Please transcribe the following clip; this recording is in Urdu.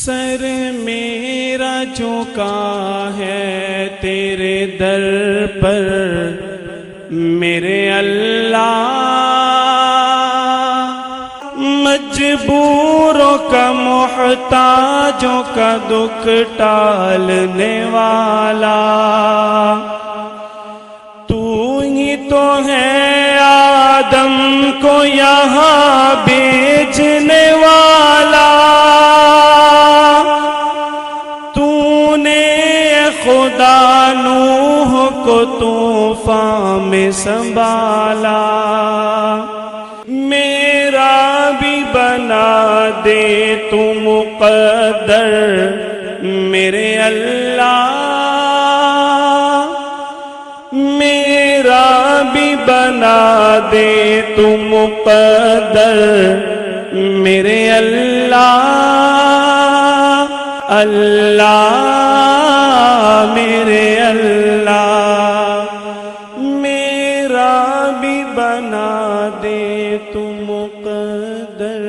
سر میرا جھکا ہے تیرے در پر میرے اللہ، مجبوروں کا محتاجوں کا دکھ ٹالنے والا، تو ہی تو ہے آدم کو یہاں بھیجنے والا، تو نے خدا نوح کو طوفان میں سنبھالا، میرا بھی بنا دے تو مقدر میرے اللہ، میرا بھی بنا دے تو مقدر میرے اللہ، اللہ میرے اللہ، میرا بھی بنا دے تو مقدر